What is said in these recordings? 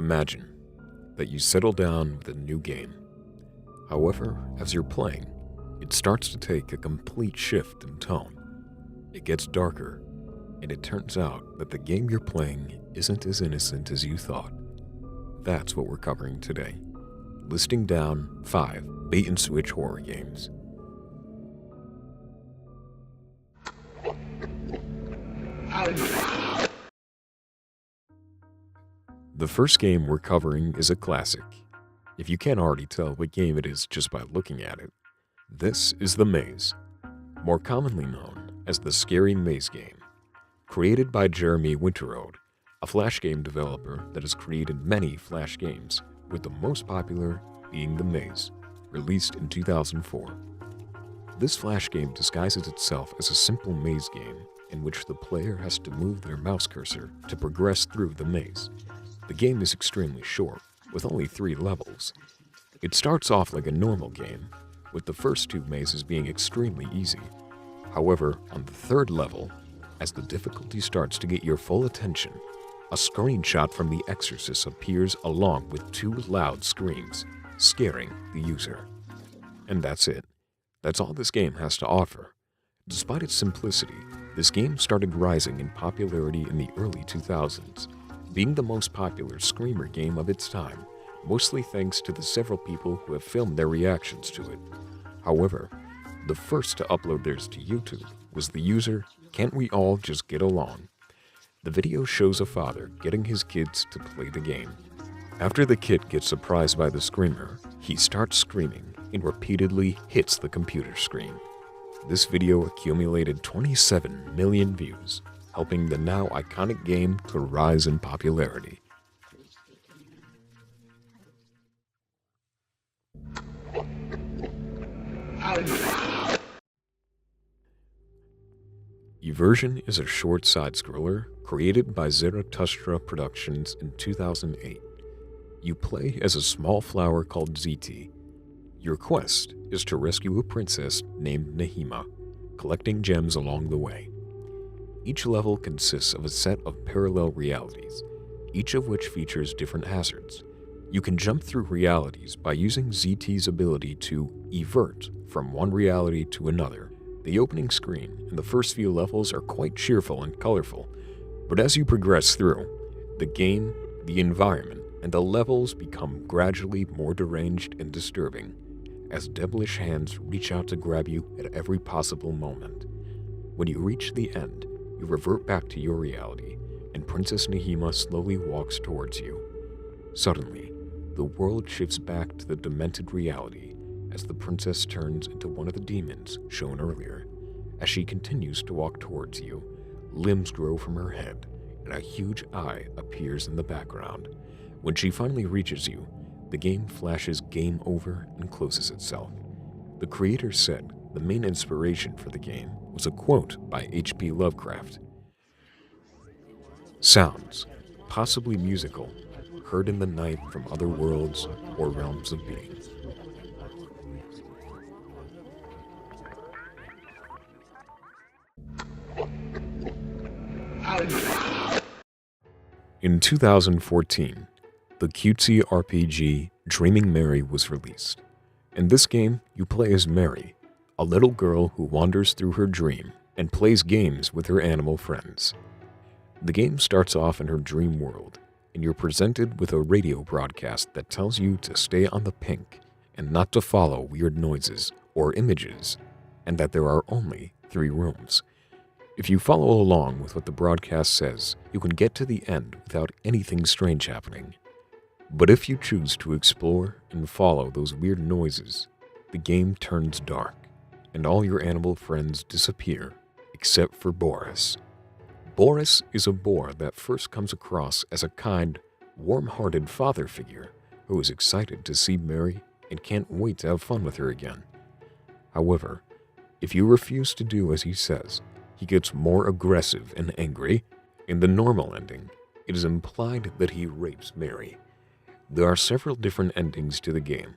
Imagine that you settle down with a new game. However, as you're playing, it starts to take a complete shift in tone. It gets darker, and it turns out that the game you're playing isn't as innocent as you thought. That's what we're covering today, listing down 5 bait-and-switch horror games. The first game we're covering is a classic. If you can't already tell what game it is just by looking at it, this is The Maze, more commonly known as the Scary Maze game. Created by Jeremy Winterode, a Flash game developer that has created many Flash games, with the most popular being The Maze, released in 2004. This Flash game disguises itself as a simple maze game in which the player has to move their mouse cursor to progress through the maze. The game is extremely short, with only 3 levels. It starts off like a normal game, with the first 2 mazes being extremely easy. However, on the 3rd level, as the difficulty starts to get your full attention, a screenshot from The Exorcist appears along with 2 loud screams, scaring the user. And that's it. That's all this game has to offer. Despite its simplicity, this game started rising in popularity in the early 2000s, being the most popular screamer game of its time, mostly thanks to the several people who have filmed their reactions to it. However, the first to upload theirs to YouTube was the user Can't We All Just Get Along? The video shows a father getting his kids to play the game. After the kid gets surprised by the screamer, he starts screaming and repeatedly hits the computer screen. This video accumulated 27 million views, helping the now iconic game to rise in popularity. Aversion is a short side-scroller created by Zarathustra Productions in 2008. You play as a small flower called ZT. Your quest is to rescue a princess named Nehima, collecting gems along the way. Each level consists of a set of parallel realities, each of which features different hazards. You can jump through realities by using ZT's ability to evert from one reality to another. The opening screen and the first few levels are quite cheerful and colorful, but as you progress through, the game, the environment, and the levels become gradually more deranged and disturbing, as devilish hands reach out to grab you at every possible moment. When you reach the end, you revert back to your reality, and Princess Nehima slowly walks towards you. Suddenly, the world shifts back to the demented reality as the princess turns into one of the demons shown earlier. As she continues to walk towards you, limbs grow from her head, and a huge eye appears in the background. When she finally reaches you, the game flashes game over and closes itself. The creator said the main inspiration for the game was a quote by H.P. Lovecraft. "Sounds, possibly musical, heard in the night from other worlds or realms of being." In 2014, the cutesy RPG Dreaming Mary was released. In this game, you play as Mary, a little girl who wanders through her dream and plays games with her animal friends. The game starts off in her dream world, and you're presented with a radio broadcast that tells you to stay on the pink and not to follow weird noises or images, and that there are only 3 rooms. If you follow along with what the broadcast says, you can get to the end without anything strange happening. But if you choose to explore and follow those weird noises, the game turns dark, and all your animal friends disappear, except for Boris. Boris is a boar that first comes across as a kind, warm-hearted father figure who is excited to see Mary and can't wait to have fun with her again. However, if you refuse to do as he says, he gets more aggressive and angry. In the normal ending, it is implied that he rapes Mary. There are several different endings to the game.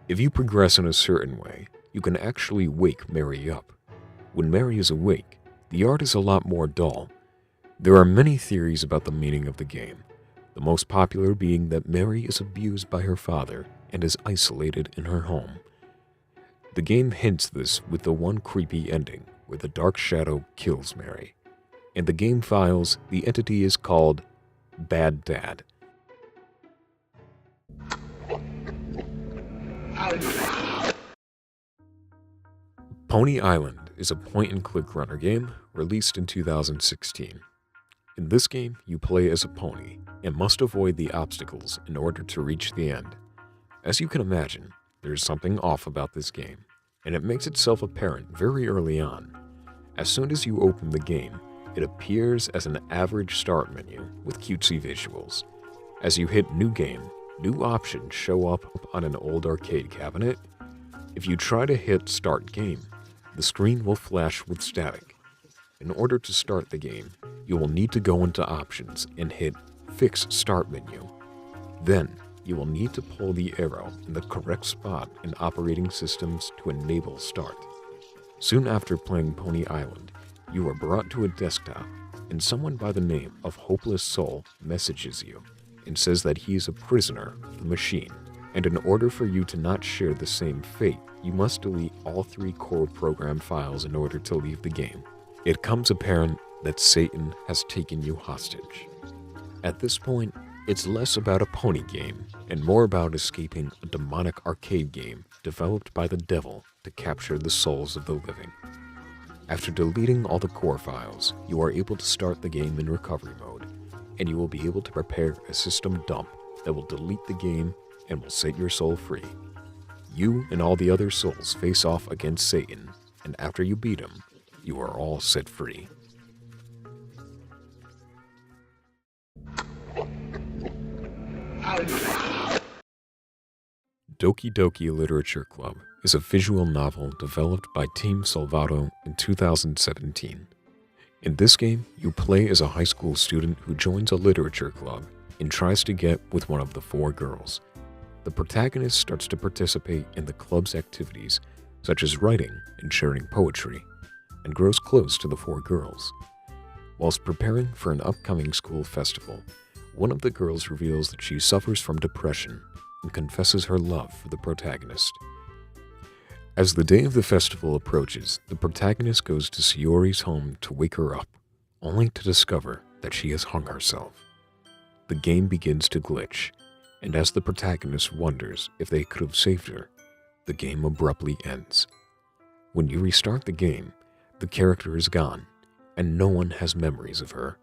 If you progress in a certain way, you can actually wake Mary up. When Mary is awake, the art is a lot more dull. There are many theories about the meaning of the game. the most popular being that Mary is abused by her father and is isolated in her home. The game hints this with the one creepy ending where the dark shadow kills Mary. In the game files, the entity is called Bad Dad. Poni Island is a point-and-click runner game released in 2016. In this game, you play as a pony and must avoid the obstacles in order to reach the end. As you can imagine, there's something off about this game, and it makes itself apparent very early on. As soon as you open the game, it appears as an average start menu with cutesy visuals. As you hit New Game, new options show up on an old arcade cabinet. If you try to hit Start Game, the screen will flash with static. In order to start the game, you will need to go into Options and hit Fix Start Menu. Then, you will need to pull the arrow in the correct spot in operating systems to enable start. Soon after playing Poni Island, you are brought to a desktop, and someone by the name of Hopeless Soul messages you and says that he is a prisoner of the machine, and in order for you to not share the same fate, you must delete all 3 core program files in order to leave the game. It comes apparent that Satan has taken you hostage. At this point, it's less about a pony game and more about escaping a demonic arcade game developed by the devil to capture the souls of the living. After deleting all the core files, you are able to start the game in recovery mode, and you will be able to prepare a system dump that will delete the game and will set your soul free. You and all the other souls face off against Satan, and after you beat him, you are all set free. Doki-Doki Literature Club is a visual novel developed by Team Salvato in 2017. In this game, you play as a high school student who joins a literature club and tries to get with one of the 4 girls. The protagonist starts to participate in the club's activities, such as writing and sharing poetry, and grows close to the 4 girls. Whilst preparing for an upcoming school festival, one of the girls reveals that she suffers from depression and confesses her love for the protagonist. As the day of the festival approaches, the protagonist goes to Sayori's home to wake her up, only to discover that she has hung herself. The game begins to glitch, and as the protagonist wonders if they could have saved her, the game abruptly ends. When you restart the game, the character is gone, and no one has memories of her.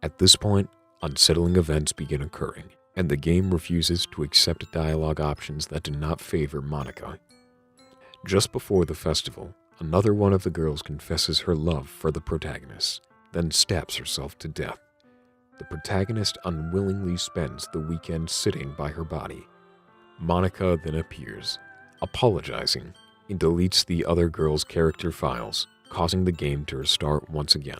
At this point, unsettling events begin occurring, and the game refuses to accept dialogue options that do not favor Monica. Just before the festival, another one of the girls confesses her love for the protagonist, then stabs herself to death. The protagonist unwillingly spends the weekend sitting by her body. Monica then appears, apologizing, and deletes the other girl's character files, causing the game to restart once again.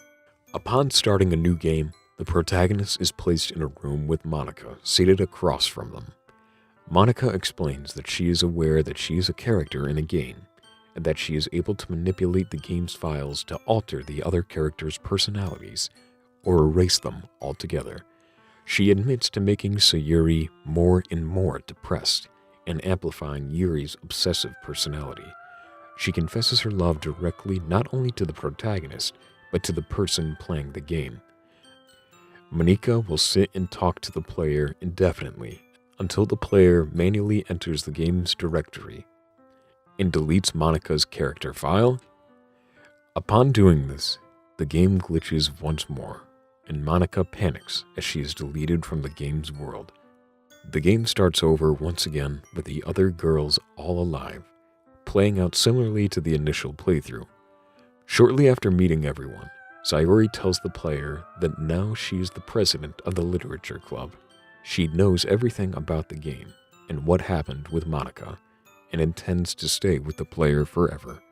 Upon starting a new game, the protagonist is placed in a room with Monica seated across from them. Monica explains that she is aware that she is a character in a game, and that she is able to manipulate the game's files to alter the other characters' personalities, or erase them altogether. She admits to making Sayuri more and more depressed, and amplifying Yuri's obsessive personality. She confesses her love directly not only to the protagonist, but to the person playing the game. Monica will sit and talk to the player indefinitely until the player manually enters the game's directory and deletes Monica's character file. Upon doing this, the game glitches once more, and Monica panics as she is deleted from the game's world. The game starts over once again with the other girls all alive, playing out similarly to the initial playthrough. Shortly after meeting everyone, Sayori tells the player that now she is the president of the literature club. She knows everything about the game and what happened with Monica, and intends to stay with the player forever.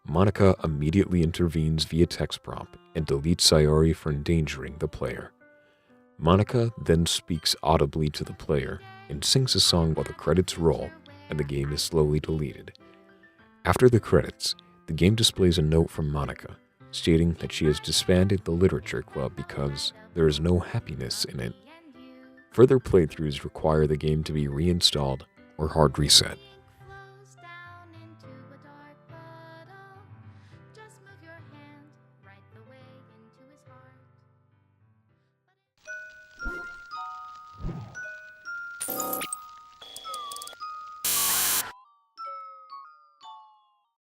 Monica immediately intervenes via text prompt and deletes Sayori for endangering the player. Monica then speaks audibly to the player and sings a song while the credits roll and the game is slowly deleted. After the credits, the game displays a note from Monica stating that she has disbanded the literature club because there is no happiness in it. Further playthroughs require the game to be reinstalled or hard reset. Flows down into a dark puddle. Just move your hand right the way into his heart.